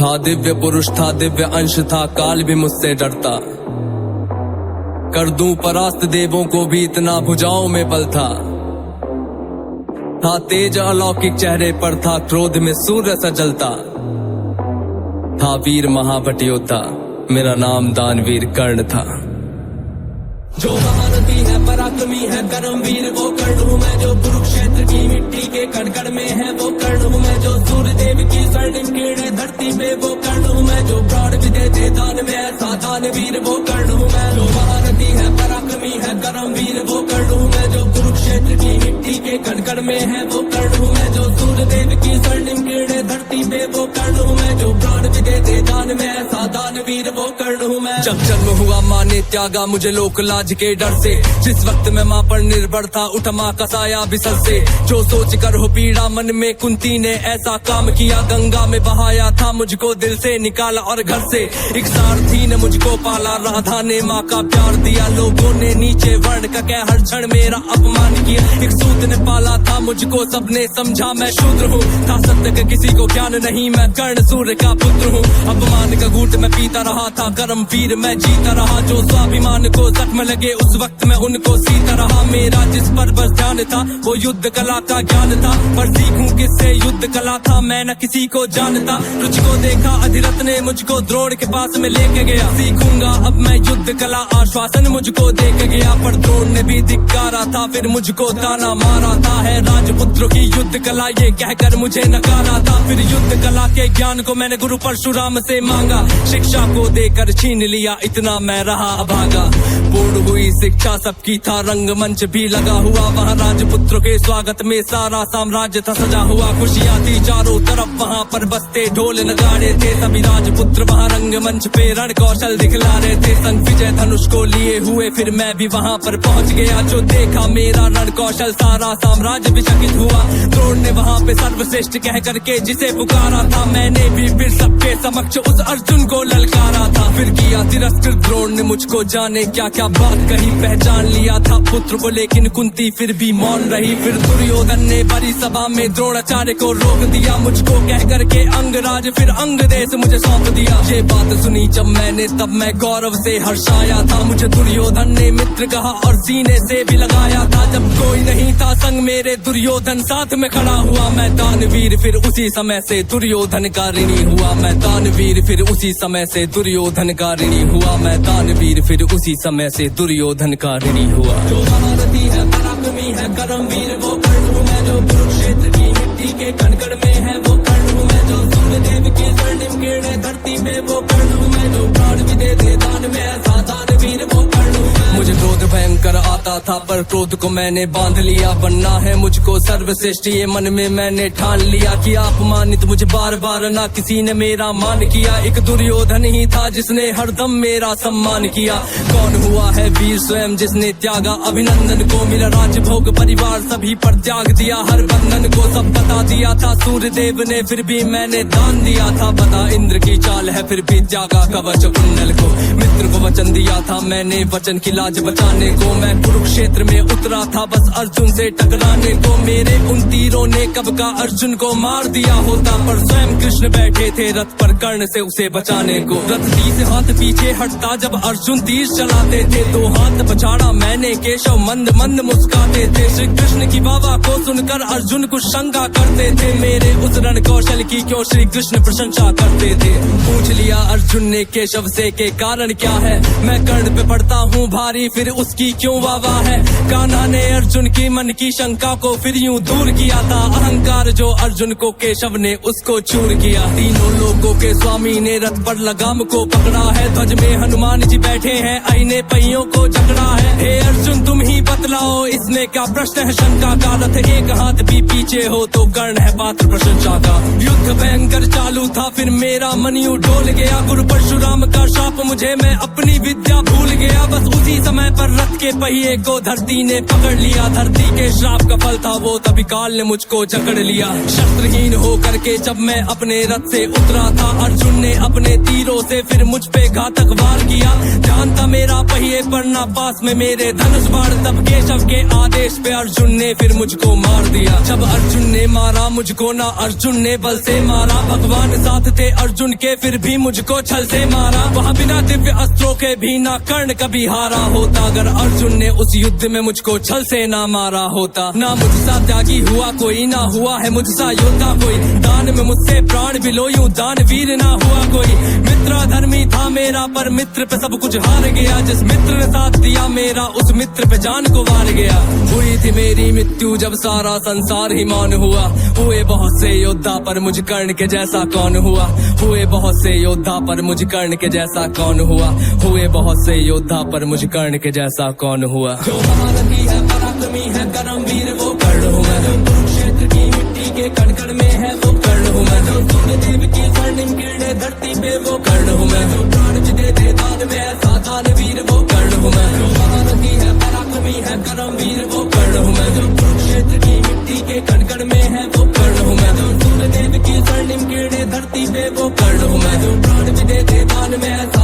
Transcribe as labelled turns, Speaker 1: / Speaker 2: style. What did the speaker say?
Speaker 1: था दिव्य पुरुष था, दिव्य अंश था, काल भी मुझसे डरता। कर दूं परास्त देवों को भी, इतना भुजाओं में बल था। तेज अलौकिक चेहरे पर था, क्रोध में सूर्य सा जलता। था वीर महाभट योद्धा, मेरा नाम दानवीर कर्ण था। जो महारथी है पराक्रमी है कर्मवीर वो कर्ण हूँ मैं, जो कुरुक्षेत्र की मिट्टी के कण में है वो कर्ण हूँ मैं, जो सूर्य देव की स्वर्णिम किरणें धरती पे वो कर्ण हूँ मैं, जो प्राण भी देते दान में ऐसा दानवीर वो कर्ण हूँ मैं। जो महारथी है पराक्रमी है कर्मवीर वो कर्ण हूँ मैं, जो कुरुक्षेत्र की मिट्टी के कण में है वो कर्ण हूँ मैं, जो सूर्य देव की स्वर्णिम किरणें धरती पे वो कर्ण हूँ मैं, जो प्राण भी देते दान में ऐसा दानवीर वो कर्ण हूँ मैं। जब जन्म हुआ माँ ने त्यागा मुझे लोक लाज के डर से, जिस वक्त मैं माँ पर निर्भर था उठ माँ का साया बिसल से। जो सोच कर हो पीड़ा मन में कुंती ने ऐसा काम किया, गंगा में बहाया था मुझको दिल से निकाला और घर से। एक सारथी ने मुझको पाला, राधा ने माँ का प्यार दिया, लोगों ने नीचे वर्ण का कह हर क्षण मेरा अपमान किया। एक सूत ने पाला था मुझको, सबने समझा मैं शूद्र हूँ, था सत्य का किसी को ज्ञान नहीं, मैं कर्ण सूर्य का पुत्र हूँ। अपमान का घूंट मैं पीता रहा था, कर्म वीर मैं जीता रहा, जो स्वाभिमान को जख्म लगे उस वक्त मैं उनको सीता रहा। मेरा जिस पर बस ध्यान था वो युद्ध कला का ज्ञान था, पर सीखूं किससे युद्ध कला था मैं न किसी को जानता। तुझको देखा अधिरथ ने मुझको द्रोण के पास में लेके गया, सीखूंगा अब मैं युद्ध कला आश्वासन मुझको दे के गया। पर द्रोण ने भी धिक्कारा था, फिर मुझको ताना मारा था, है राजपुत्रों की युद्ध कला ये कहकर मुझे नकारा था। फिर युद्ध कला के ज्ञान को मैंने गुरु परशुराम से मांगा, शिक्षा को देकर छीन लिया, इतना मैं रहा अभागा। पूर्ण हुई शिक्षा सबकी था, रंगमंच भी लगा हुआ, वहाँ राजपुत्रों के स्वागत में सारा साम्राज्य था सजा हुआ। खुशियाँ थी चारों तरफ, वहाँ पर बजते ढोल नगाड़े थे, सभी राजपुत्र वहाँ रंगमंच पे रण कौशल दिखला रहे थे। संग विजय धनुष को लिए हुए फिर मैं भी वहाँ पर पहुँच गया, जो देखा मेरा रण कौशल सारा साम्राज्य भी चकित हुआ। द्रोण ने वहाँ पे सर्वश्रेष्ठ कह करके जिसे पुकारा था, मैंने भी फिर सबके समक्ष उस अर्जुन को ललकारा था। फिर किया तिरस्कृत द्रोण ने मुझको, जाने क्या क्या बात कही, पहचान लिया था पुत्र को लेकिन कुंती फिर भी मौन रही। फिर दुर्योधन ने बड़ी सभा में द्रोणाचार्य को रोक दिया, मुझको कह करके अंगराज फिर अंग देश मुझे सौंप दिया। ये बात सुनी जब मैंने तब मैं गौरव से हर्षाया था, मुझे दुर्योधन ने मित्र कहा और सीने से भी लगाया था। जब कोई नहीं था संग मेरे दुर्योधन साथ में खड़ा हुआ, मैं दानवीर फिर उसी समय से दुर्योधन का ऋणी हुआ। मैं दानवीर फिर उसी समय से दुर्योधन का ऋणी हुआ, मैं दानवीर फिर उसी समय से दुर्योधन का ऋणी हुआ। जो महारथी है पराक्रमी है कर्मवीर वो कर्ण हूँ मैं, जो कुरुक्षेत्र की मिट्टी के कण में है वो कर्ण हूँ मैं, जो सूर्य देव की स्वर्णिम किरणें धरती पे वो कर्ण हूँ मैं, जो प्राण भी देते दान में ऐसा दानवीर वो कर्ण हूँ मैं। मुझे क्रोध भयंकर आता था पर क्रोध को मैंने बांध लिया, बनना है मुझको सर्वश्रेष्ठ ये मन में मैंने ठान लिया। कि अपमानित मुझे बार बार ना किसी ने मेरा मान किया, एक दुर्योधन ही था जिसने हरदम मेरा सम्मान किया। कौन हुआ है वीर स्वयं जिसने त्यागा अभिनंदन को, मिला राजभोग परिवार सभी पर त्याग दिया हर बंधन को। सब बता दिया था सूर्य देव ने फिर भी मैंने दान दिया था, बता इंद्र की चाल है फिर भी त्यागा कवच कुंडल को। मित्र को वचन दिया था मैंने, वचन की लाज बचाने को, मैं कुरुक्षेत्र में उतरा था बस अर्जुन से टकराने को। मेरे उन तीरों ने कब का अर्जुन को मार दिया होता, पर स्वयं कृष्ण बैठे थे रथ पर कर्ण से उसे बचाने को। रथ 30 हाथ पीछे हटता जब अर्जुन तीर चलाते थे, 2 हाथ पछाड़ा मैंने, केशव मंद मंद मुस्काते थे। श्री कृष्ण की बाबा को सुनकर अर्जुन कुछ शंका करते थे, मेरे उस रण कौशल की क्यों श्री कृष्ण प्रशंसा करते थे। पूछ लिया अर्जुन ने केशव से के कारण क्या है, मैं कर्ण पे पड़ता हूँ भारी फिर उसकी क्यों वाह है। कान्हा ने अर्जुन की मन की शंका को फिर यूं दूर किया था, अहंकार जो अर्जुन को केशव ने उसको चूर किया। तीनों लोगों के स्वामी ने रथ पर लगाम को पकड़ा है, ध्वज में हनुमान जी बैठे हैं, आईने पहियों को जकड़ा है। हे अर्जुन तुम ही बतलाओ इसमें क्या प्रश्न है शंका का, रथ एक हाथ भी पीछे हो तो कर्ण है पात्र प्रशंसा का। युद्ध भयंकर चालू था फिर मेरा मन यूं डोल गया, गुरु परशुराम का शाप मुझे, मैं अपनी विद्या भूल गया। बस उसी समय पर रथ के पहिए अर्जुन को धरती ने पकड़ लिया, धरती के श्राप का फल था वो, तभी काल ने मुझको जकड़ लिया। शस्त्रहीन हो करके जब मैं अपने रथ से उतरा था, अर्जुन ने अपने तीरों से फिर मुझ पे घातक वार किया। ध्यान था मेरा पहिए पर ना पास में मेरे धनुष बाण, तब केशव के आदेश पे अर्जुन ने फिर मुझको मार दिया। जब अर्जुन ने मारा मुझको ना अर्जुन ने बल से मारा, भगवान साथ थे अर्जुन के फिर भी मुझको छल से मारा। वहाँ बिना दिव्य अस्त्रों के भी ना कर्ण कभी हारा होता, अगर अर्जुन ने उस युद्ध में मुझको छल से ना मारा होता। ना मुझसा त्यागी हुआ कोई, ना हुआ है मुझसा योद्धा कोई, दान में मुझसे प्राण भी लो यूं दानवीर ना हुआ कोई। मित्र धर्मी था मेरा पर मित्र पे सब कुछ हार गया, जिस मित्र ने साथ दिया मेरा उस मित्र पे जान को वार गया। हुई थी मेरी मृत्यु जब सारा संसार ही मौन हुआ, हुए बहुत से योद्धा पर मुझ कर्ण के जैसा कौन हुआ। हुए बहुत से योद्धा पर मुझ कर्ण के जैसा कौन हुआ, हुए बहुत से योद्धा पर मुझ कर्ण के जैसा कौन हुआ। जो महारथी है पराक्रमी है करम वीर वो कर्ण हूँ मैं, जो कुरुक्षेत्र की मिट्टी के कण कण में है वो कर्ण हूँ मैं, जो सूर्यदेव की स्वर्णिम किरणें धरती पे वो कर्ण हूँ मैं, जो प्राण भी दे दे दान में ऐसा दानवीर वो कर्ण हूँ मैं। जो महारथी है पराक्रमी है करम वीर वो कर्ण हूँ मैं, जो कुरुक्षेत्र की मिट्टी के कण कण में है वो कर्ण हूँ मैं, जो सूर्यदेव की स्वर्णिम किरणें धरती पे वो कर्ण हूँ मैं, जो प्राण भी दे दे दान में ऐसा